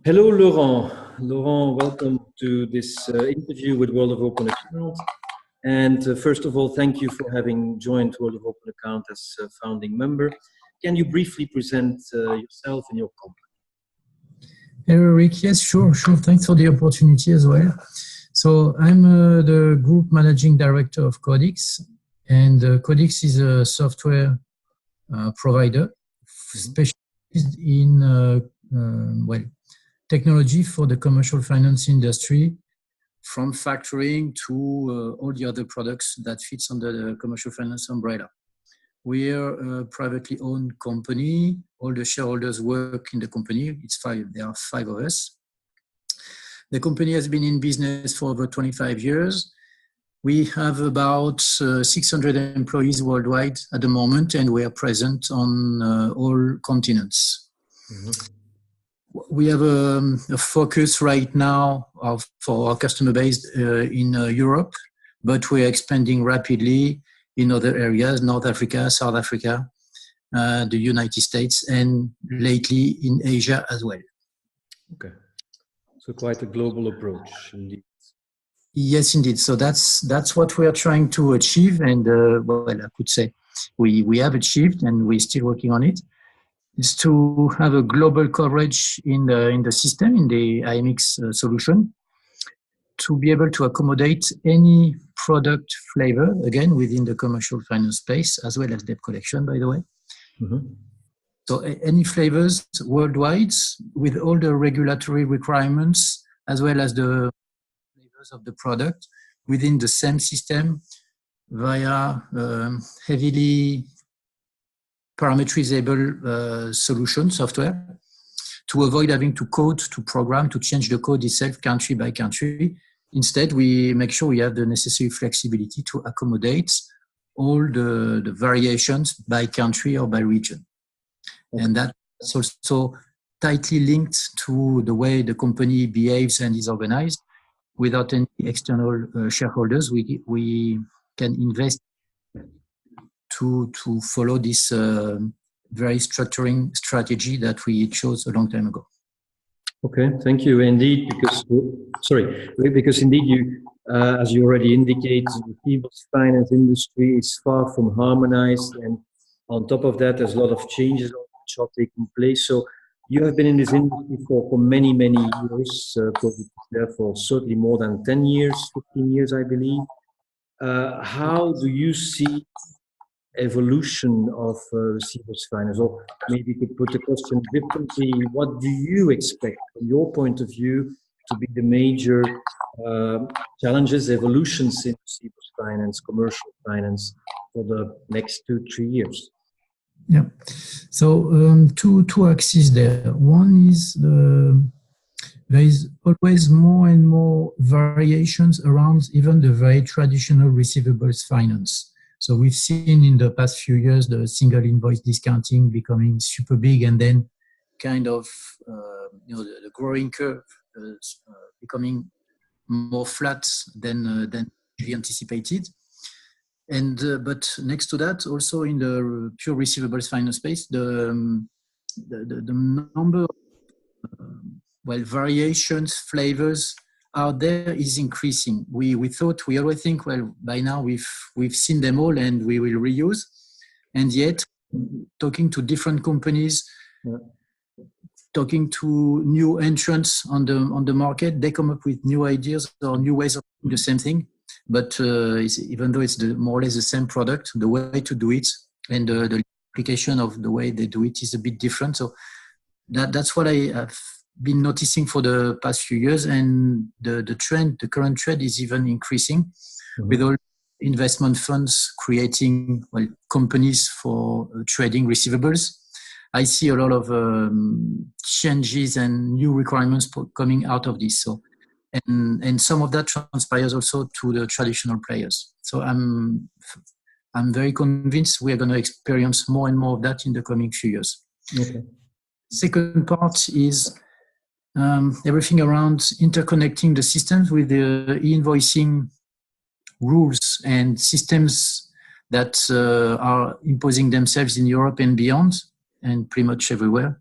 Hello, Laurent. Laurent, welcome to this interview with World of Open Account. And first of all, thank you for having joined World of Open Account as a founding member. Can you briefly present yourself and your company? Hello, Rick. Yes, sure. Thanks for the opportunity as well. So I'm the Group Managing Director of CODIX, and CODIX is a software provider specialized in technology for the commercial finance industry, from factoring to all the other products that fits under the commercial finance umbrella. We are a privately owned company. All the shareholders work in the company. There are 5 of us. The company has been in business for over 25 years. We have about 600 employees worldwide at the moment, and we are present on all continents. Mm-hmm. We have a focus right now for our customer base in Europe, but we're expanding rapidly in other areas: North Africa, South Africa, the United States, and lately in Asia as well. Okay, so quite a global approach, indeed. Yes, indeed. So that's what we are trying to achieve, and I could say we have achieved, and we're still working on it. Is to have a global coverage in the system, in the IMX solution, to be able to accommodate any product flavor, again, within the commercial finance space, as well as debt collection, by the way. Mm-hmm. So any flavors worldwide, with all the regulatory requirements, as well as the flavors of the product, within the same system, via heavily parameterizable solution software, to avoid having to code, to program, to change the code itself country by country. Instead, we make sure we have the necessary flexibility to accommodate all the variations by country or by region. Okay. And that's also tightly linked to the way the company behaves and is organized. Without any external shareholders, we can invest to follow this very structuring strategy that we chose a long time ago. Okay, thank you. Indeed, because indeed you, as you already indicated, the receivables finance industry is far from harmonized, and on top of that, there's a lot of changes which are taking place. So you have been in this industry for many years, therefore certainly more than 10 years, 15 years, I believe. How do you see evolution of receivables finance? Or maybe you could put the question differently: what do you expect, from your point of view, to be the major challenges, evolutions in receivables finance, commercial finance, for the next 2-3 years? Yeah. So two axes there. One is there is always more and more variations around even the very traditional receivables finance. So we've seen in the past few years the single invoice discounting becoming super big, and then kind of the growing curve becoming more flat than we anticipated. And but next to that, also in the pure receivables finance space, the number of variations, flavors out there is increasing. We always think, well, by now we've seen them all and we will reuse. And yet, talking to different companies, talking to new entrants on the market, they come up with new ideas or new ways of doing the same thing. But even though it's more or less the same product, the way to do it and the application of the way they do it is a bit different. So that's what I have been noticing for the past few years, and the current trend is even increasing. Mm-hmm. With all investment funds creating companies for trading receivables. I see a lot of changes and new requirements coming out of this. So, and some of that transpires also to the traditional players. So I'm very convinced we are going to experience more and more of that in the coming few years. Okay. Second part is everything around interconnecting the systems with the e-invoicing rules and systems that are imposing themselves in Europe and beyond, and pretty much everywhere.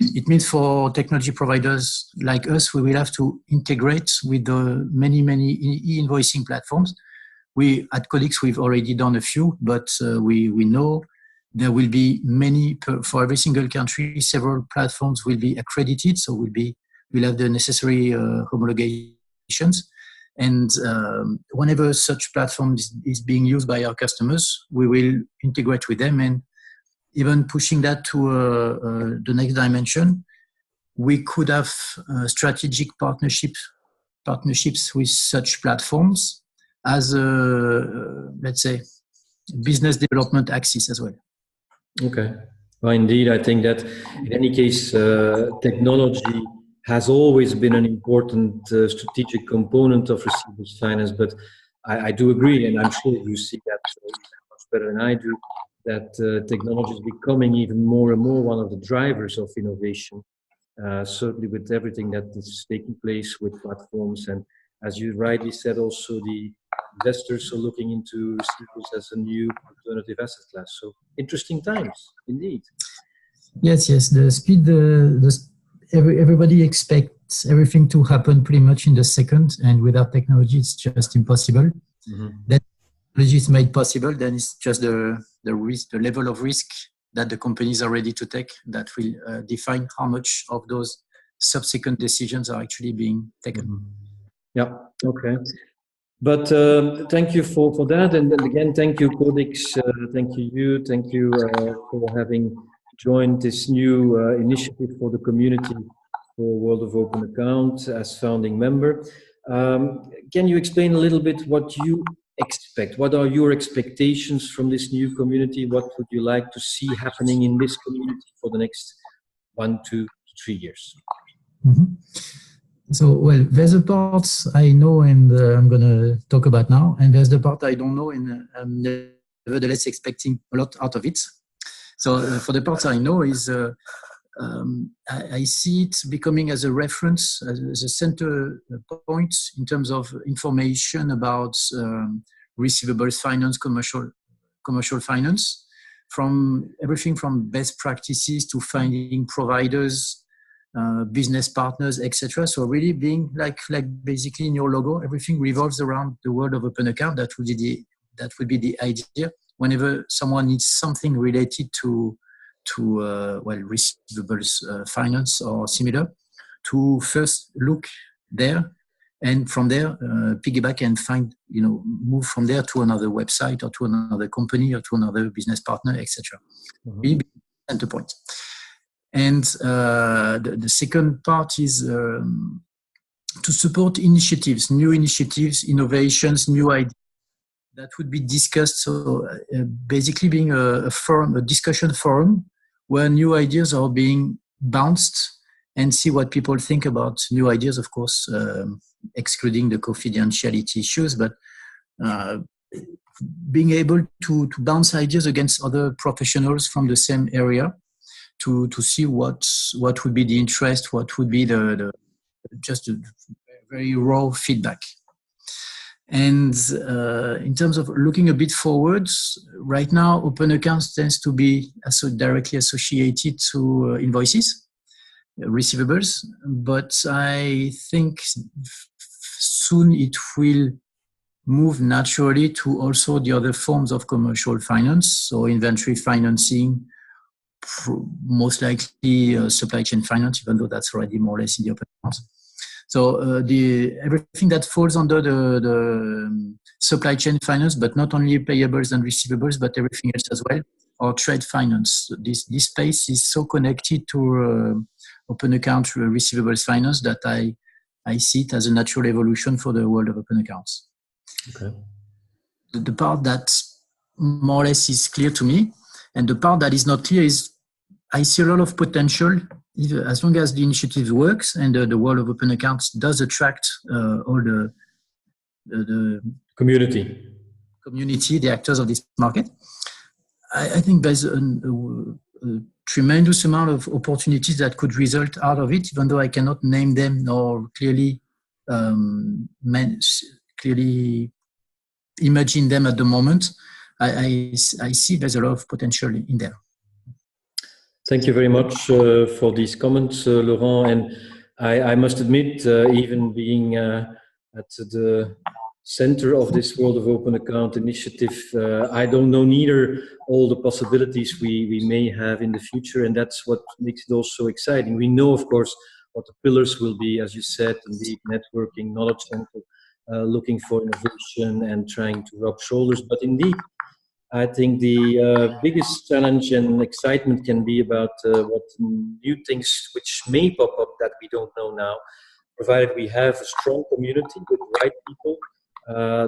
It means for technology providers like us, we will have to integrate with the many e-invoicing platforms. We at CODIX, we've already done a few, but we know there will be many for every single country. Several platforms will be accredited, so we'll have the necessary homologations. And whenever such platform is being used by our customers, we will integrate with them, and even pushing that to the next dimension, we could have strategic partnerships with such platforms as let's say, business development axis as well. Okay. Well, indeed, I think that in any case, technology has always been an important strategic component of receivables finance, but I do agree, and I'm sure you see that much better than I do, that technology is becoming even more and more one of the drivers of innovation, certainly with everything that is taking place with platforms. And as you rightly said, also the investors are looking into receivables as a new alternative asset class. So interesting times, indeed. Yes. The speed, everybody expects everything to happen pretty much in the second, and without technology, it's just impossible. Mm-hmm. Then technology is made possible. Then it's just the risk, the level of risk that the companies are ready to take that will define how much of those subsequent decisions are actually being taken. Mm-hmm. Yeah. Okay. But thank you for that, and again, thank you, CODIX. Thank you for having joined this new initiative for the community for World of Open Account as founding member. Can you explain a little bit what you expect? What are your expectations from this new community? What would you like to see happening in this community for the next 1, 2, 3 years? Mm-hmm. So, well, there's a part I know and I'm going to talk about now, and there's the part I don't know, and I'm nevertheless expecting a lot out of it. So, for the parts I know is I see it becoming as a reference, as a center point in terms of information about receivables finance, commercial finance, from everything from best practices to finding providers, business partners, etc. So really being like basically in your logo, everything revolves around the world of open account. That would be the idea. Whenever someone needs something related to receivables finance or similar, to first look there, and from there piggyback and find, move from there to another website or to another company or to another business partner, etc. Be center point. And the second part is to support initiatives, new initiatives, innovations, new ideas that would be discussed. So basically being a forum, a discussion forum where new ideas are being bounced and see what people think about new ideas, of course, excluding the confidentiality issues, but being able to bounce ideas against other professionals from the same area to see what would be the interest, what would be the very raw feedback. And in terms of looking a bit forwards, right now, open accounts tends to be directly associated to invoices, receivables, but I think soon it will move naturally to also the other forms of commercial finance, so inventory financing, most likely supply chain finance, even though that's already more or less in the open accounts. So everything that falls under the supply chain finance, but not only payables and receivables, but everything else as well, or trade finance. This space is so connected to open account receivables finance that I see it as a natural evolution for the world of open accounts. Okay. The part that more or less is clear to me, and the part that is not clear is I see a lot of potential as long as the initiative works and the world of open accounts does attract all the community, the actors of this market. I think there's a tremendous amount of opportunities that could result out of it, even though I cannot name them nor clearly imagine them at the moment. I see there's a lot of potential in there. Thank you very much for these comments, Laurent. And I must admit, even being at the center of this World of Open Account initiative, I don't know neither all the possibilities we may have in the future, and that's what makes it also exciting. We know, of course, what the pillars will be, as you said, indeed, networking, knowledge center, looking for innovation and trying to rub shoulders. But indeed, I think the biggest challenge and excitement can be about what new things which may pop up that we don't know now, provided we have a strong community with the right people.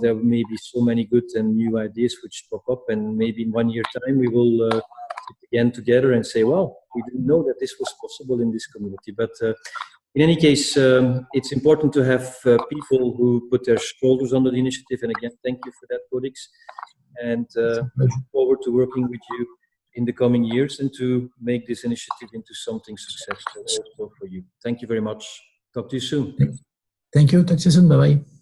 There may be so many good and new ideas which pop up, and maybe in 1 year time we will sit again together and say, well, we didn't know that this was possible in this community. But in any case, it's important to have people who put their shoulders under the initiative. And again, thank you for that, CODIX. And looking forward to working with you in the coming years and to make this initiative into something successful also for you. Thank you very much. Talk to you soon. Thank you. Talk to you soon. Bye-bye.